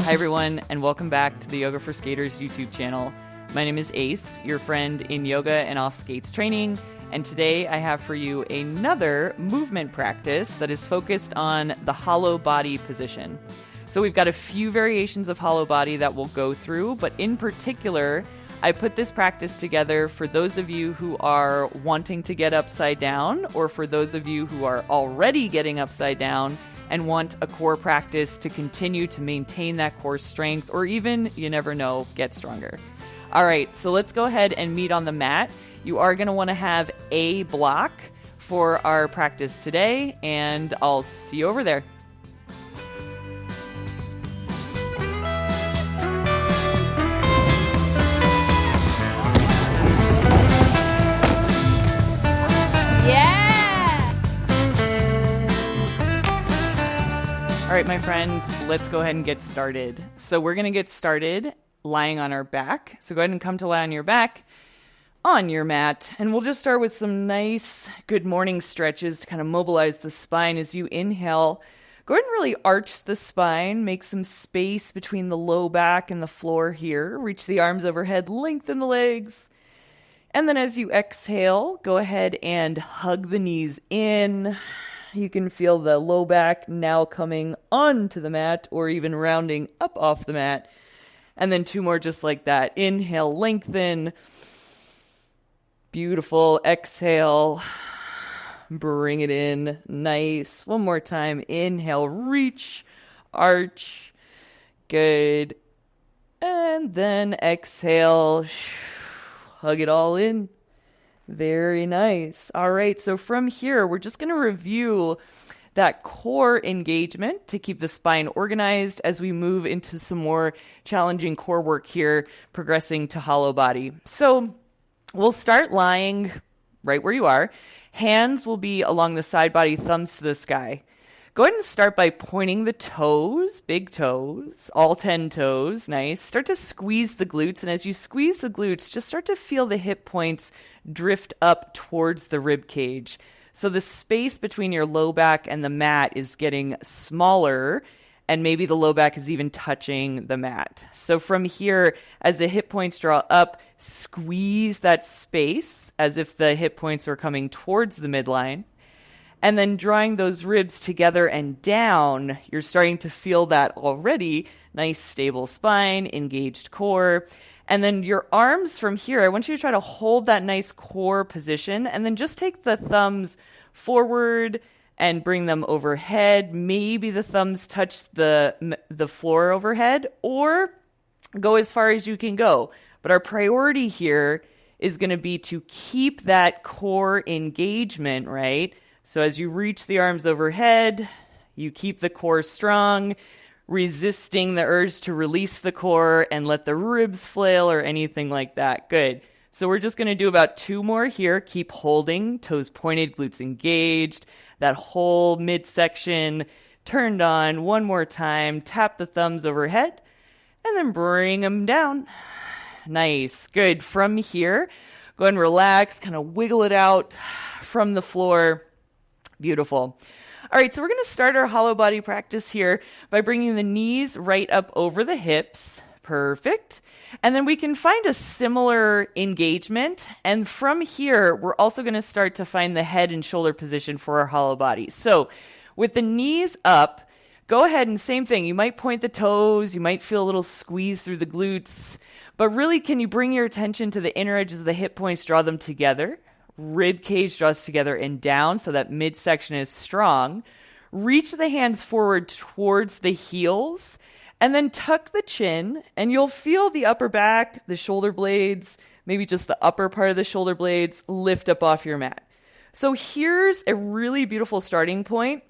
Hi everyone, and welcome back to the Yoga for Skaters YouTube channel. My name is Ace, your friend in yoga and off skates training, and today I have for you another movement practice that is focused on the hollow body position. So we've got a few variations of hollow body that we'll go through, but in particular, I put this practice together for those of you who are wanting to get upside down, or for those of you who are already getting upside down and want a core practice to continue to maintain that core strength, or even, you never know, get stronger. All right, so let's go ahead and meet on the mat. You are going to want to have a block for our practice today, and I'll see you over there. All right, my friends, let's go ahead and get started. So we're going to get started lying on our back. So go ahead and come to lie on your back on your mat. And we'll just start with some nice good morning stretches to kind of mobilize the spine as you inhale. Go ahead and really arch the spine. Make some space between the low back and the floor here. Reach the arms overhead, lengthen the legs. And then as you exhale, go ahead and hug the knees in. You can feel the low back now coming onto the mat or even rounding up off the mat. And then two more just like that. Inhale, lengthen. Beautiful. Exhale. Bring it in. Nice. One more time. Inhale, reach, arch. Good. And then exhale. Hug it all in. Very nice. All right, so from here, we're just going to review that core engagement to keep the spine organized as we move into some more challenging core work here, progressing to hollow body. So we'll start lying right where you are. Hands will be along the side body, thumbs to the sky. Go ahead and start by pointing the toes, big toes, all 10 toes. Nice. Start to squeeze the glutes. And as you squeeze the glutes, just start to feel the hip points drift up towards the rib cage. So the space between your low back and the mat is getting smaller, and maybe the low back is even touching the mat. So from here, as the hip points draw up, squeeze that space as if the hip points are coming towards the midline. And then drawing those ribs together and down, you're starting to feel that already. Nice stable spine, engaged core. And then your arms from here, I want you to try to hold that nice core position and then just take the thumbs forward and bring them overhead. Maybe the thumbs touch the floor overhead, or go as far as you can go. But our priority here is going to be to keep that core engagement, right? So as you reach the arms overhead, you keep the core strong, resisting the urge to release the core and let the ribs flail or anything like that. Good. So we're just going to do about two more here. Keep holding, toes pointed, glutes engaged, that whole midsection turned on. One more time. Tap the thumbs overhead and then bring them down. Nice. Good. From here, go ahead and relax, kind of wiggle it out from the floor. Beautiful. All right, so we're going to start our hollow body practice here by bringing the knees right up over the hips. Perfect. And then we can find a similar engagement. And from here, we're also going to start to find the head and shoulder position for our hollow body. So with the knees up, go ahead and same thing. You might point the toes. You might feel a little squeeze through the glutes. But really, can you bring your attention to the inner edges of the hip points, draw them together? Rib cage draws together and down so that midsection is strong. Reach the hands forward towards the heels and then tuck the chin, and you'll feel the upper back, the shoulder blades, maybe just the upper part of the shoulder blades lift up off your mat. So here's a really beautiful starting point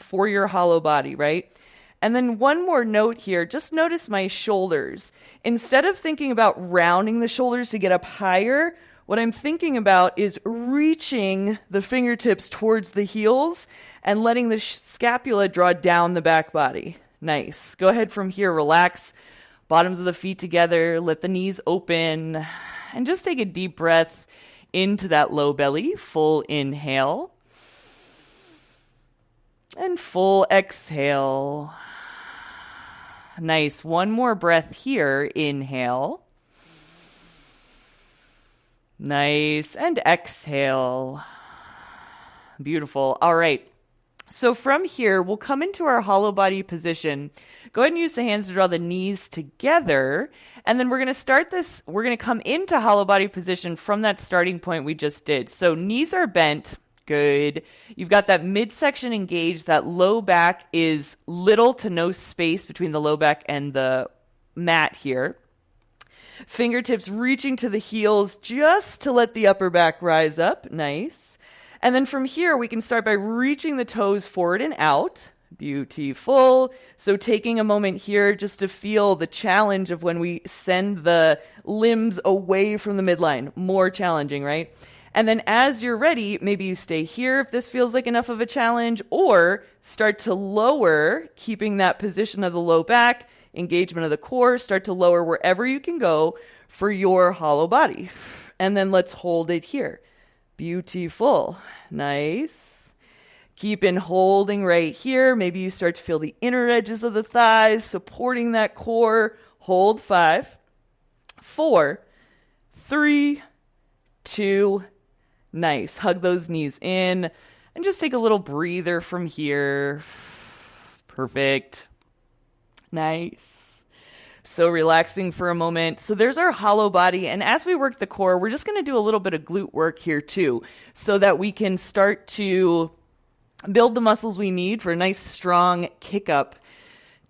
for your hollow body, right? And then one more note here, just notice my shoulders. Instead of thinking about rounding the shoulders to get up higher, what I'm thinking about is reaching the fingertips towards the heels and letting the scapula draw down the back body. Nice. Go ahead from here, relax bottoms of the feet together, let the knees open, and just take a deep breath into that low belly. Full inhale and full exhale. Nice. One more breath here. Inhale. Nice. And exhale. Beautiful. All right. So from here, we'll come into our hollow body position. Go ahead and use the hands to draw the knees together. And then we're going to start this. We're going to come into hollow body position from that starting point we just did. So knees are bent. Good. You've got that midsection engaged. That low back is little to no space between the low back and the mat here. Fingertips reaching to the heels just to let the upper back rise up. Nice. And then from here, we can start by reaching the toes forward and out. Beautiful. So taking a moment here just to feel the challenge of when we send the limbs away from the midline. More challenging, right? And then as you're ready, maybe you stay here if this feels like enough of a challenge, or start to lower, keeping that position of the low back, engagement of the core, start to lower wherever you can go for your hollow body. And then let's hold it here. Beautiful. Nice. Keep in holding right here. Maybe you start to feel the inner edges of the thighs, supporting that core. Hold 5, 4, 3, 2, nice. Hug those knees in and just take a little breather from here. Perfect. Nice. So relaxing for a moment. So there's our hollow body. And as we work the core, we're just going to do a little bit of glute work here too, so that we can start to build the muscles we need for a nice strong kick up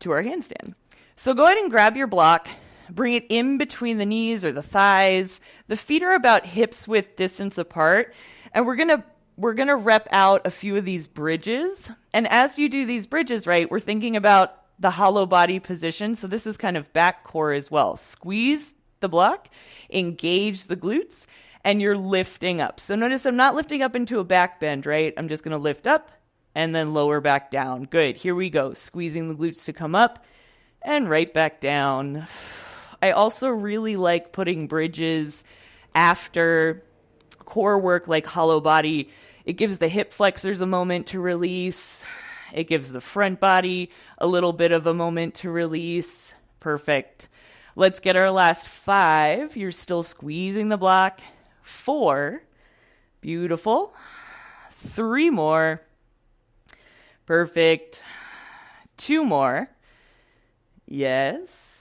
to our handstand. So go ahead and grab your block. Bring it in between the knees or the thighs. The feet are about hips width distance apart. And we're going to rep out a few of these bridges. And as you do these bridges, right, we're thinking about the hollow body position. So this is kind of back core as well. Squeeze the block, engage the glutes, and you're lifting up. So notice I'm not lifting up into a back bend, right? I'm just going to lift up and then lower back down. Good. Here we go. Squeezing the glutes to come up and right back down. I also really like putting bridges after core work like hollow body. It gives the hip flexors a moment to release. It gives the front body a little bit of a moment to release. Perfect. Let's get our last 5. You're still squeezing the block. 4. Beautiful. 3 more. Perfect. 2 more. Yes.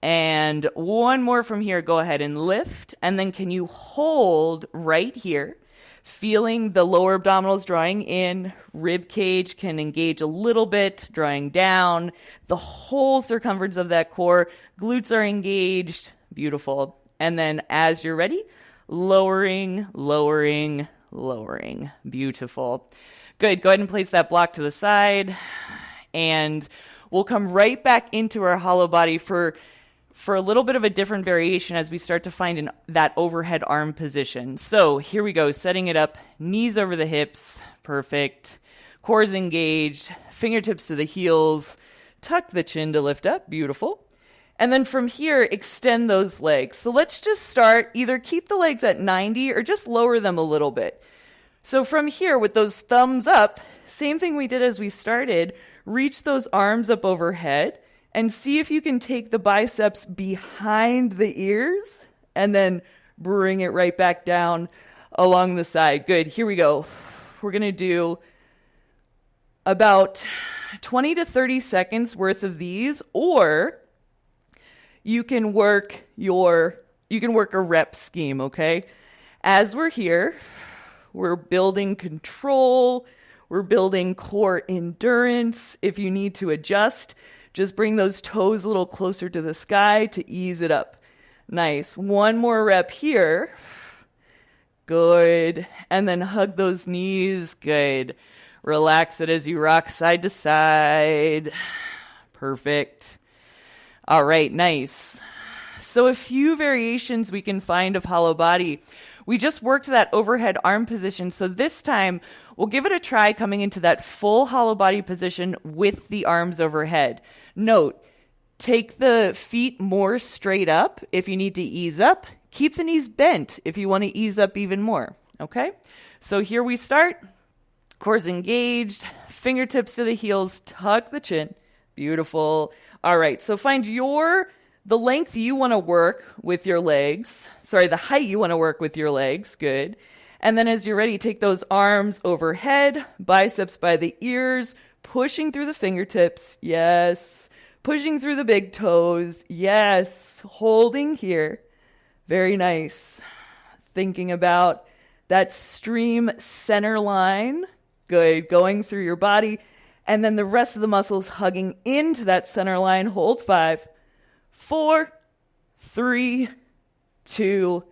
And 1 more from here. Go ahead and lift. And then can you hold right here? Feeling the lower abdominals drawing in. Rib cage can engage a little bit, drawing down. The whole circumference of that core. Glutes are engaged. Beautiful. And then as you're ready, lowering, lowering, lowering. Beautiful. Good. Go ahead and place that block to the side. And we'll come right back into our hollow body for a little bit of a different variation as we start to find that overhead arm position. So here we go, setting it up, knees over the hips, perfect. Core's engaged, fingertips to the heels, tuck the chin to lift up, beautiful. And then from here, extend those legs. So let's just start, either keep the legs at 90 or just lower them a little bit. So from here, with those thumbs up, same thing we did as we started, reach those arms up overhead, and see if you can take the biceps behind the ears and then bring it right back down along the side. Good. Here we go. We're going to do about 20 to 30 seconds worth of these, or you can work a rep scheme, okay? As we're here, we're building control, we're building core endurance. If you need to adjust, just bring those toes a little closer to the sky to ease it up. Nice. 1 more rep here. Good. And then hug those knees. Good. Relax it as you rock side to side. Perfect. All right, nice. So a few variations we can find of hollow body. We just worked that overhead arm position. So this time we'll give it a try coming into that full hollow body position with the arms overhead. Note, take the feet more straight up if you need to ease up. Keep the knees bent if you want to ease up even more. Okay? So here we start. Core's engaged. Fingertips to the heels. Tuck the chin. Beautiful. All right, so find the length you want to work with your legs. Sorry, the height you want to work with your legs. Good. And then as you're ready, take those arms overhead, biceps by the ears, pushing through the fingertips. Yes. Pushing through the big toes. Yes. Holding here. Very nice. Thinking about that stream center line. Good. Going through your body. And then the rest of the muscles hugging into that center line. Hold 5, 4, 3, 2.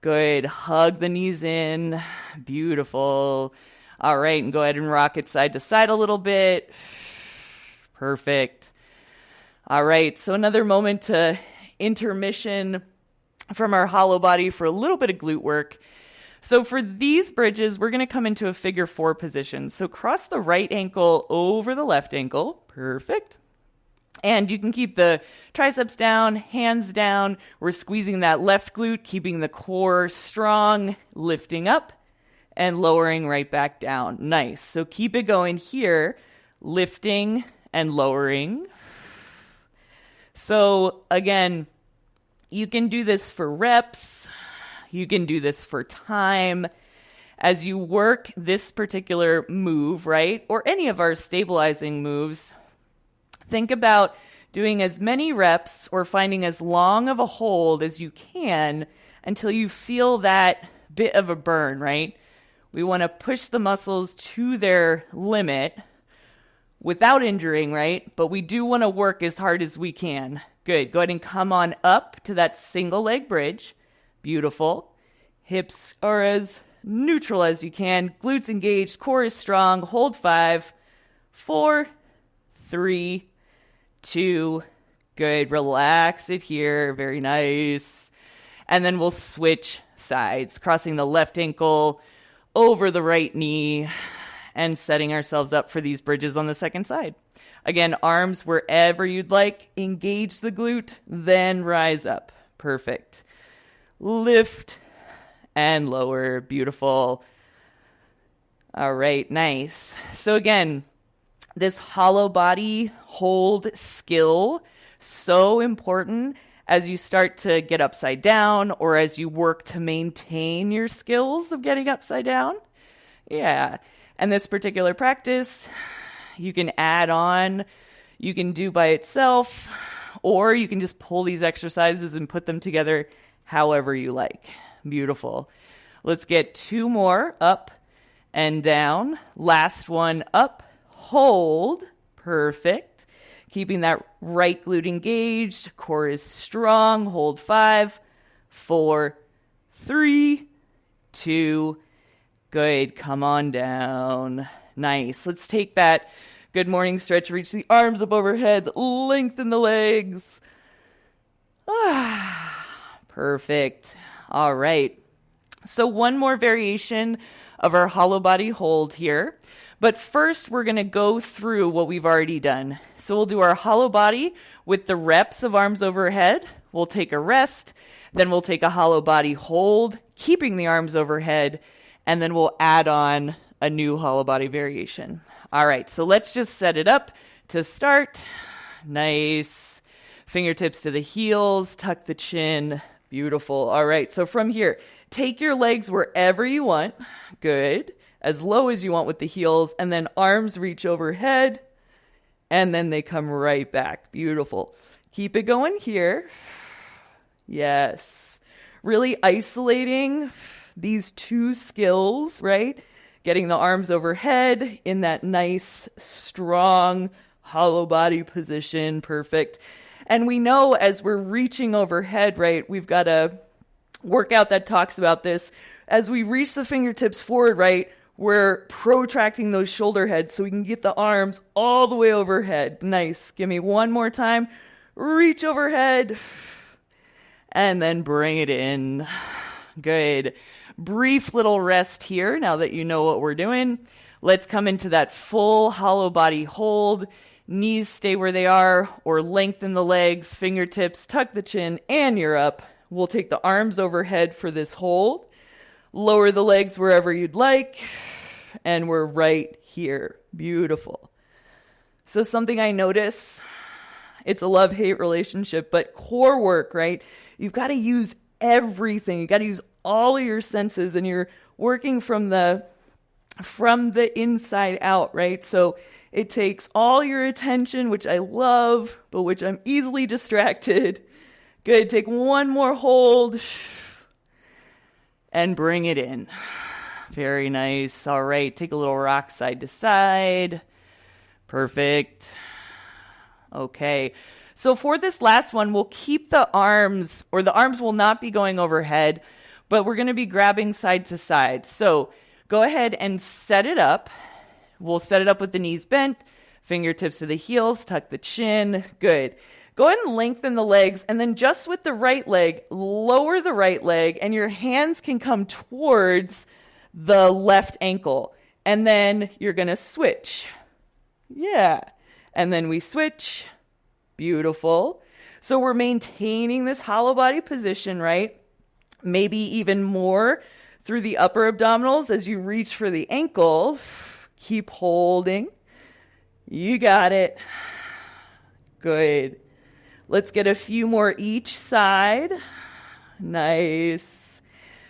Good. Hug the knees in. Beautiful. All right. And go ahead and rock it side to side a little bit. Perfect. All right. So another moment to intermission from our hollow body for a little bit of glute work. So for these bridges, we're going to come into a figure 4 position. So cross the right ankle over the left ankle. Perfect. And you can keep the triceps down, hands down. We're squeezing that left glute, keeping the core strong, lifting up and lowering right back down. Nice. So keep it going here, lifting and lowering. So again, you can do this for reps. You can do this for time. As you work this particular move, right, or any of our stabilizing moves, think about doing as many reps or finding as long of a hold as you can until you feel that bit of a burn, right? We want to push the muscles to their limit without injuring, right? But we do want to work as hard as we can. Good. Go ahead and come on up to that single leg bridge. Beautiful. Hips are as neutral as you can. Glutes engaged. Core is strong. Hold 5, 4, 3, 2. Good. Relax it here. Very nice. And then we'll switch sides, crossing the left ankle over the right knee and setting ourselves up for these bridges on the second side. Again, arms wherever you'd like. Engage the glute, then rise up. Perfect. Lift and lower. Beautiful. All right, nice. So again, this hollow body hold skill, so important as you start to get upside down or as you work to maintain your skills of getting upside down. Yeah. And this particular practice, you can add on, you can do by itself, or you can just pull these exercises and put them together however you like. Beautiful. Let's get 2 more, up and down. Last one, up, hold. Perfect. Keeping that right glute engaged. Core is strong. Hold 5, 4, 3, 2. Good. Come on down. Nice. Let's take that good morning stretch. Reach the arms up overhead. Lengthen the legs. Perfect. All right. So one more variation of our hollow body hold here. But first, we're going to go through what we've already done. So we'll do our hollow body with the reps of arms overhead. We'll take a rest. Then we'll take a hollow body hold, keeping the arms overhead. And then we'll add on a new hollow body variation. All right, so let's just set it up to start. Nice. Fingertips to the heels, tuck the chin. Beautiful. All right, so from here, take your legs wherever you want. Good. As low as you want with the heels, and then arms reach overhead, and then they come right back. Beautiful. Keep it going here. Yes. Really isolating these 2 skills, right? Getting the arms overhead in that nice, strong, hollow body position. Perfect. And we know as we're reaching overhead, right, we've got a workout that talks about this. As we reach the fingertips forward, right, we're protracting those shoulder heads so we can get the arms all the way overhead. Nice. Give me one more time. Reach overhead. And then bring it in. Good. Brief little rest here now that you know what we're doing. Let's come into that full hollow body hold. Knees stay where they are or lengthen the legs, fingertips, tuck the chin, and you're up. We'll take the arms overhead for this hold. Lower the legs wherever you'd like. And we're right here. Beautiful. So something I notice, it's a love-hate relationship, but core work, right? You've got to use everything. You got to use all of your senses, and you're working from the inside out, right? So it takes all your attention, which I love, but which I'm easily distracted. Good. Take one more hold and bring it in. Very nice. All right. Take a little rock side to side. Perfect. Okay. So for this last one, we'll keep the arms, or the arms will not be going overhead, but we're going to be grabbing side to side. So go ahead and set it up. We'll set it up with the knees bent, fingertips to the heels, tuck the chin. Good. Go ahead and lengthen the legs, and then just with the right leg, lower the right leg, and your hands can come towards the left ankle. And then you're going to switch. Yeah. And then we switch. Beautiful. So we're maintaining this hollow body position, right? Maybe even more through the upper abdominals as you reach for the ankle. Keep holding. You got it. Good. Let's get a few more each side. Nice.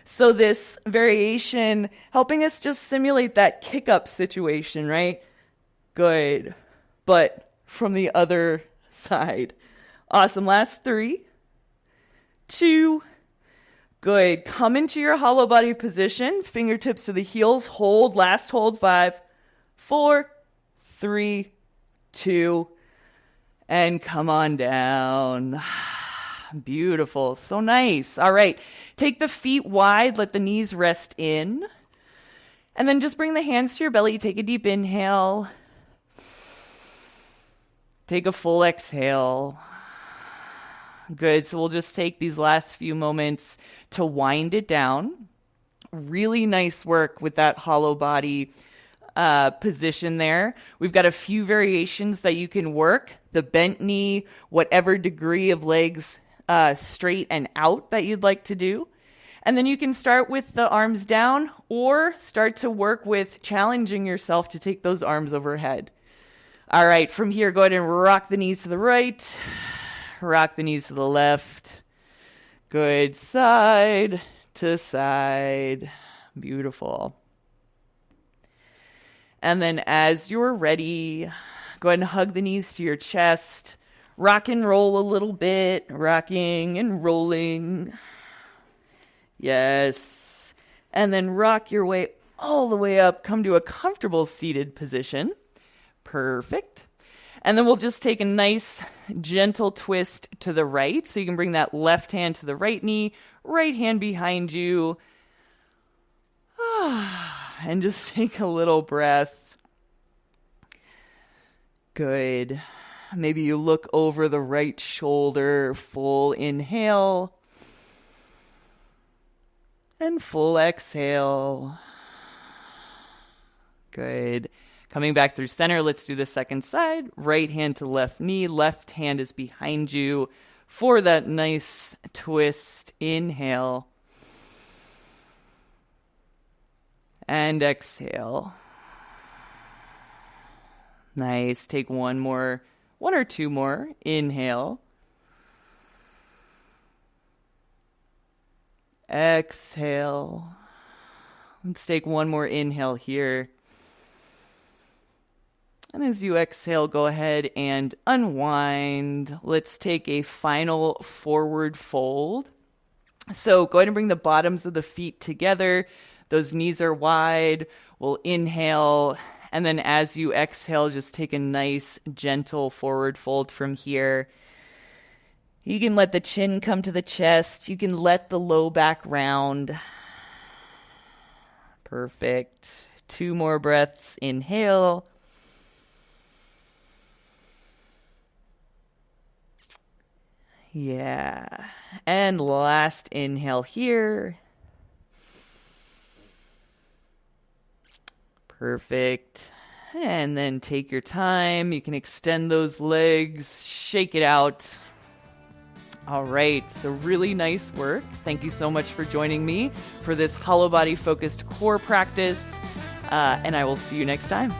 So this variation helping us just simulate that kick up situation, right? Good. But from the other side. Awesome. Last 3, 2, good. Come into your hollow body position. Fingertips to the heels. Hold. Last hold. 5, 4, 3, 2, and come on down. Beautiful. So nice. All right. Take the feet wide. Let the knees rest in. And then just bring the hands to your belly. Take a deep inhale. Take a full exhale. Good. So we'll just take these last few moments to wind it down. Really nice work with that hollow body position there. We've got a few variations that you can work. The bent knee, whatever degree of legs straight and out that you'd like to do. And then you can start with the arms down or start to work with challenging yourself to take those arms overhead. All right, from here, go ahead and rock the knees to the right, rock the knees to the left. Good. Side to side. Beautiful. And then as you're ready, go ahead and hug the knees to your chest. Rock and roll a little bit. Rocking and rolling. Yes. And then rock your way all the way up. Come to a comfortable seated position. Perfect. And then we'll just take a nice gentle twist to the right. So you can bring that left hand to the right knee, right hand behind you. And just take a little breath. Good. Maybe you look over the right shoulder. Full inhale. And full exhale. Good. Coming back through center, let's do the second side. Right hand to left knee. Left hand is behind you for that nice twist. Inhale. And exhale. Nice. Take one or two more. Inhale. Exhale. Let's take one more inhale here. And as you exhale, go ahead and unwind. Let's take a final forward fold. So go ahead and bring the bottoms of the feet together. Those knees are wide. We'll inhale. And then as you exhale, just take a nice, gentle forward fold from here. You can let the chin come to the chest. You can let the low back round. Perfect. 2 more breaths. Inhale. Yeah. And last inhale here. Perfect. And then take your time. You can extend those legs, shake it out. All right. So really nice work. Thank you so much for joining me for this hollow body focused core practice. And I will see you next time.